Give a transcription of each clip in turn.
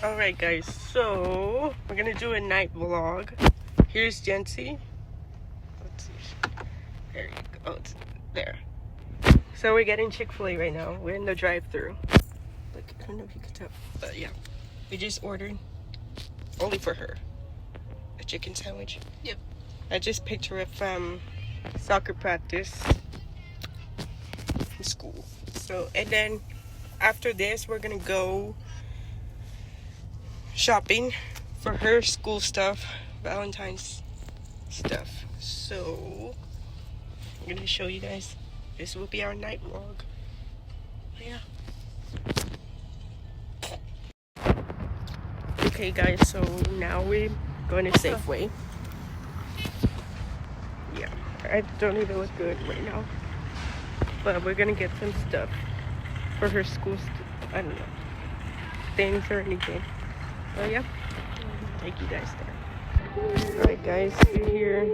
Alright guys, so we're gonna do a night vlog. Here's Jency. Let's see. There you go. Oh, it's there. So we're getting Chick-fil-A right now. We're in the drive-thru. Like, I don't know if you can tell, but yeah. We just ordered, only for her, a chicken sandwich. Yep. I just picked her up from soccer practice in school. So, and then after this, we're gonna go shopping for her school stuff, Valentine's stuff. So I'm gonna show you guys. This will be our night vlog. Yeah. Okay guys, so now we're going to Safeway. Yeah, I don't even look good right now, but we're gonna get some stuff for her school I don't know, things or anything. Oh yeah, take you guys there. Alright guys, we're here.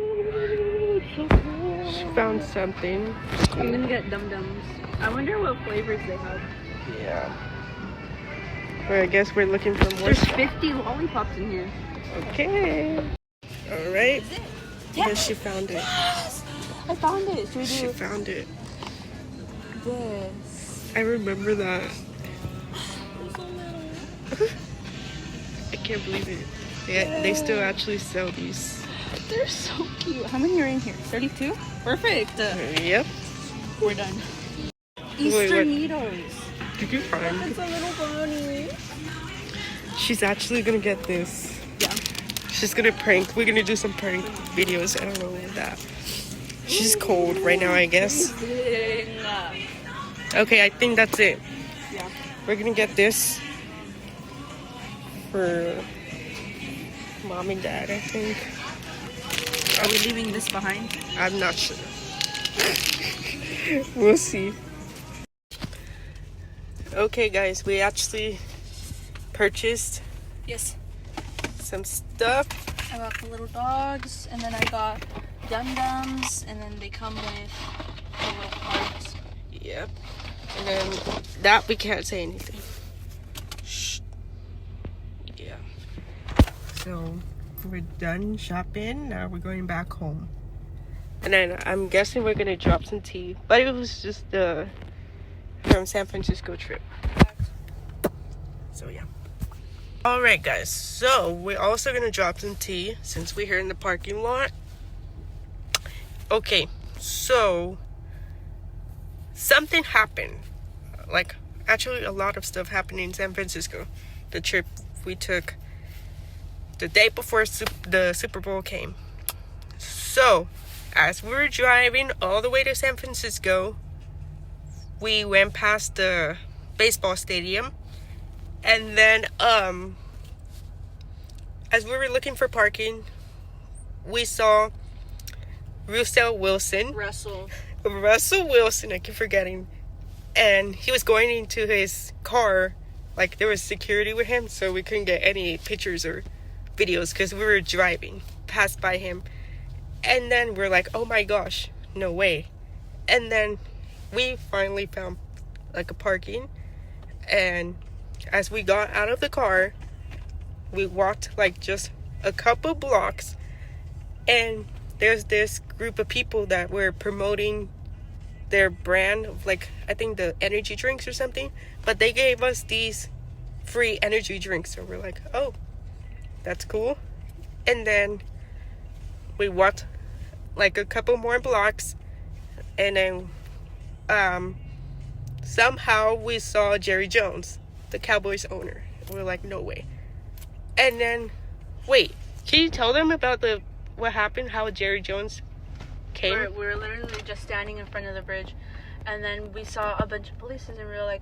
She found something. I'm gonna get Dum Dums. I wonder what flavors they have. Yeah. Well, I guess we're looking for more. There's 50 lollipops in here. Okay. Alright. Yes, she found it. Yes! I found it. Should we do She found it. this? I remember that. I can't believe it. They still actually sell these. They're so cute. How many are in here? 32? Perfect. Yep. We're done. Easter what? Needles. Did you find? It's a little bunny. She's actually gonna get this. Yeah. She's gonna prank. We're gonna do some prank videos. I don't know what that. She's cold right now, I guess. Okay, I think that's it. Yeah. We're gonna get this for mom and dad, I think. Are we leaving this behind? I'm not sure. We'll see. Okay guys, we actually purchased Yes. some stuff. I got the little dogs, and then I got Dum Dums, and then they come with the little cards. Yep. And then that we can't say anything. Shh. Yeah. So we're done shopping. Now we're going back home. And then I'm guessing we're gonna drop some tea. But it was just the from San Francisco trip. So yeah. Alright guys, so we're also gonna drop some tea since we're here in the parking lot. Okay, so something happened. Like, actually a lot of stuff happened in San Francisco. The trip we took the day before the Super Bowl came. So, as we were driving all the way to San Francisco, we went past the baseball stadium. And then, as we were looking for parking, we saw Russell Wilson, I keep forgetting. And he was going into his car, like there was security with him, so we couldn't get any pictures or videos because we were driving past by him. And then we're like, oh my gosh, no way. And then we finally found like a parking, and as we got out of the car, we walked like just a couple blocks, and there's this group of people that were promoting their brand of, like, I think the energy drinks or something, but they gave us these free energy drinks. So we're like, oh, that's cool. And then we walked like a couple more blocks, and then somehow we saw Jerry Jones, the Cowboys owner. We're like, no way. And then, wait, can you tell them about what happened, how Jerry Jones came? We were literally just standing in front of the bridge, and then we saw a bunch of police, and we were like,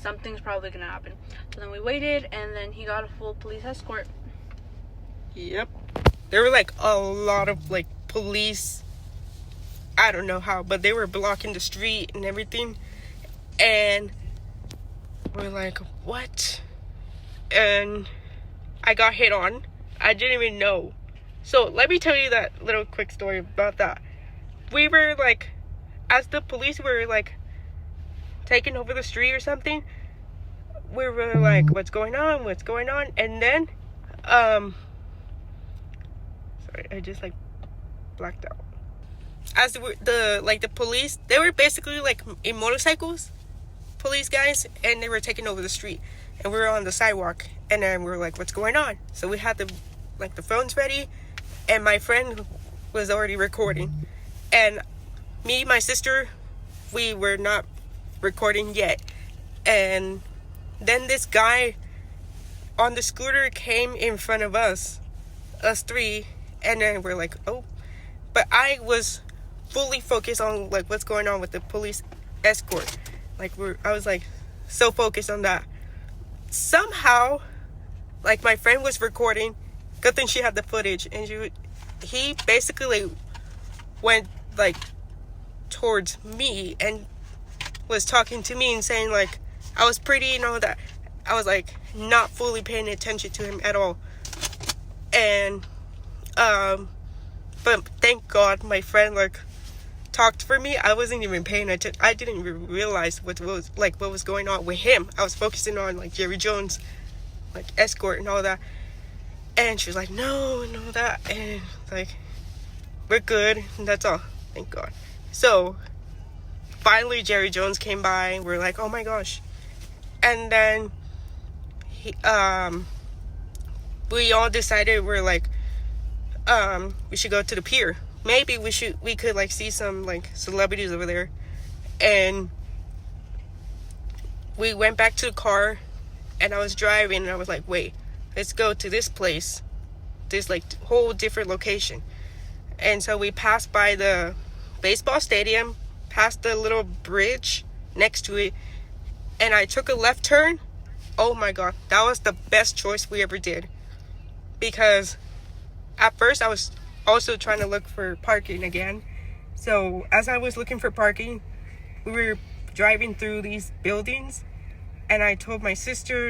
something's probably gonna happen. So then we waited, and then he got a full police escort. Yep. There were like a lot of like police, I don't know how, but they were blocking the street and everything. And we're like, what? And I got hit on. I didn't even know. So let me tell you that little quick story about that. We were like, as the police were like taking over the street or something, we were like, what's going on? What's going on? And then, sorry, I just like blacked out. As the police, they were basically like in motorcycles, police guys, and they were taking over the street, and we were on the sidewalk, and then we were like, what's going on? So we had the phones ready, and my friend was already recording, and me, my sister, we were not recording yet. And then this guy on the scooter came in front of us three, and then we're like, oh. But I was fully focused on like what's going on with the police escort. Like I was like so focused on that. Somehow, like my friend was recording. Good thing she had the footage, and he basically like went like towards me and was talking to me and saying like I was pretty and all that. I was like not fully paying attention to him at all. And but thank God my friend like talked for me. I wasn't even paying attention. I didn't even realize what was going on with him. I was focusing on like Jerry Jones like escort and all that. And she was like, no, and all that, and like we're good, and that's all. Thank God. So finally Jerry Jones came by, and we're like, oh my gosh. And then we all decided we're like we should go to the pier. Maybe we could like see some like celebrities over there. And we went back to the car, and I was driving, and I was like, wait, let's go to this place, this like whole different location. And so we passed by the baseball stadium, past the little bridge next to it, and I took a left turn. Oh my God, that was the best choice we ever did. Because at first I was also trying to look for parking again. So as I was looking for parking, we were driving through these buildings, and I told my sister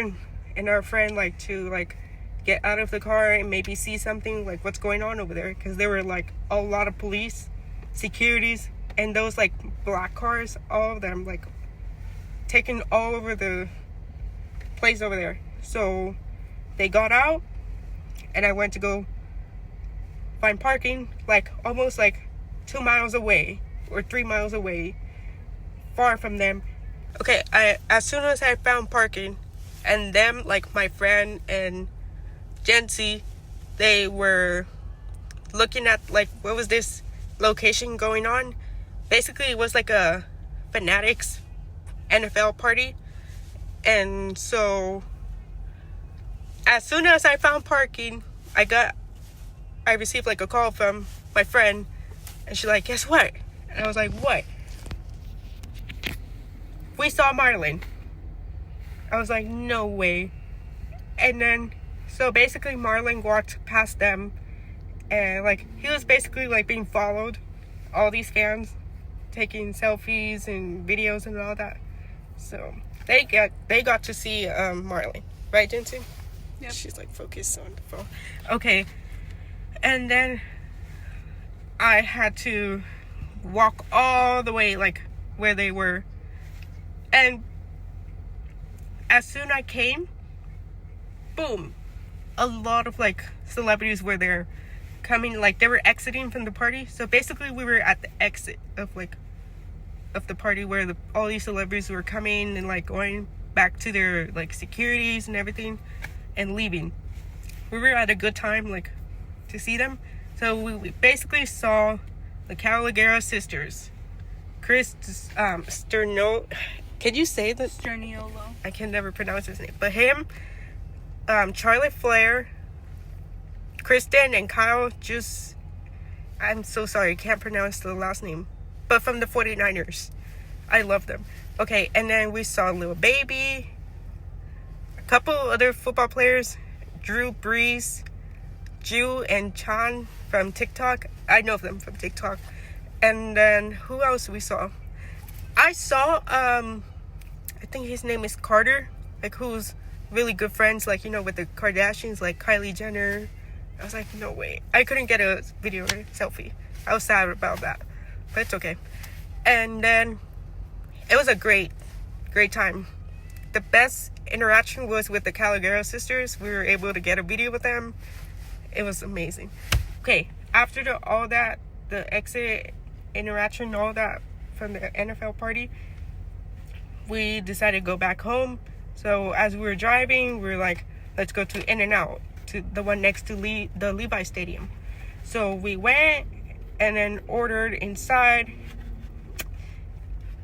and our friend like to like get out of the car and maybe see something like what's going on over there, because there were like a lot of police, securities, and those like black cars, all of them like taken all over the place over there. So they got out, and I went to go find parking like almost like 2 miles away or 3 miles away, far from them. Okay, as soon as I found parking, and them like my friend and Jency, they were looking at like what was this location going on. Basically it was like a Fanatics NFL party. And so as soon as I found parking, I received like a call from my friend, and she's like, guess what? And I was like, what? We saw Marlon. I was like, no way. And then so basically Marlon walked past them, and like he was basically like being followed, all these fans taking selfies and videos and all that. So they got to see Marlon, right, Jency? Yep. She's like focused on the phone. Okay. And then I had to walk all the way like where they were. And as soon I came, boom, a lot of like celebrities were there coming, like they were exiting from the party. So basically we were at the exit of the party where all these celebrities were coming and like going back to their like securities and everything and leaving. We were at a good time like to see them. So we basically saw the Caligera sisters, Chris Sterno. Can you say that? Sterniolo. I can never pronounce his name. But him, Charlotte Flair, Kristen, and Kyle just, I'm so sorry, I can't pronounce the last name. But from the 49ers. I love them. Okay, and then we saw Lil Baby, a couple other football players, Drew Brees, Ju and Chan from TikTok. I know them from TikTok. And then who else we saw? I saw I think his name is Carter, like who's really good friends, like, you know, with the Kardashians, like Kylie Jenner. I was like, no way. I couldn't get a video or a selfie. I was sad about that, but it's okay. And then it was a great time. the best interaction was with the Calogero sisters. We were able to get a video with them. It was amazing. Okay, after the exit interaction, all that from the NFL party, we decided to go back home. So as we were driving, we were like, let's go to In-N-Out, to the one next to the Levi Stadium. So we went and then ordered inside.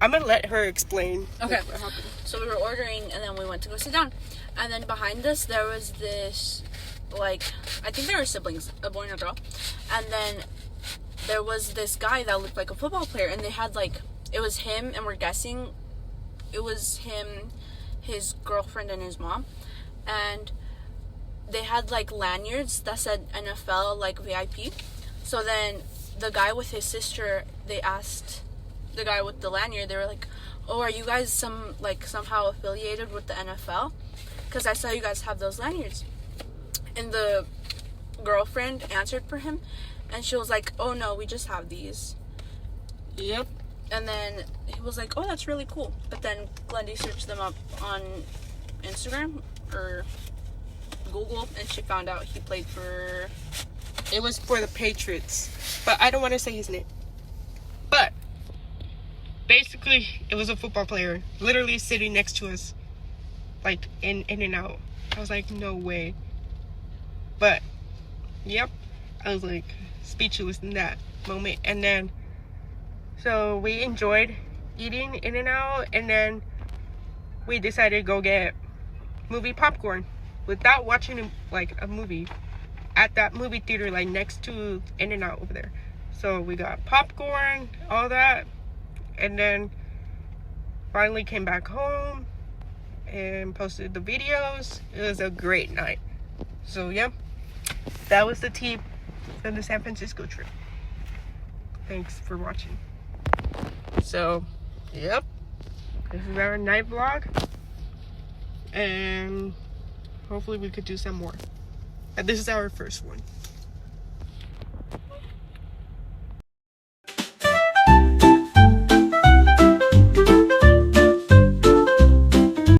I'm gonna let her explain. Okay. What happened. So we were ordering, and then we went to go sit down. And then behind us, there was this, like, I think they were siblings, a boy and a girl. And then there was this guy that looked like a football player, and they had, like, it was him, and we're guessing it was him, his girlfriend, and his mom. And they had, like, lanyards that said NFL, like, VIP. So then the guy with his sister, they asked the guy with the lanyard, they were like, oh, are you guys somehow affiliated with the NFL? Because I saw you guys have those lanyards. And the girlfriend answered for him, and she was like, oh no, we just have these. Yep. And then he was like, oh, that's really cool. But then Glendy searched them up on Instagram or Google, and she found out he played for... It was for the Patriots, but I don't want to say his name. But basically, it was a football player, literally sitting next to us, like in and out. I was like, no way. But yep, I was like speechless in that moment. And then, so we enjoyed eating In-N-Out, and then we decided to go get movie popcorn without watching like a movie at that movie theater, like next to In-N-Out over there. So we got popcorn, all that, and then finally came back home and posted the videos. It was a great night. So yeah, that was the tea from the San Francisco trip. Thanks for watching. So yep, this is our night vlog, and hopefully we could do some more. This is our first one.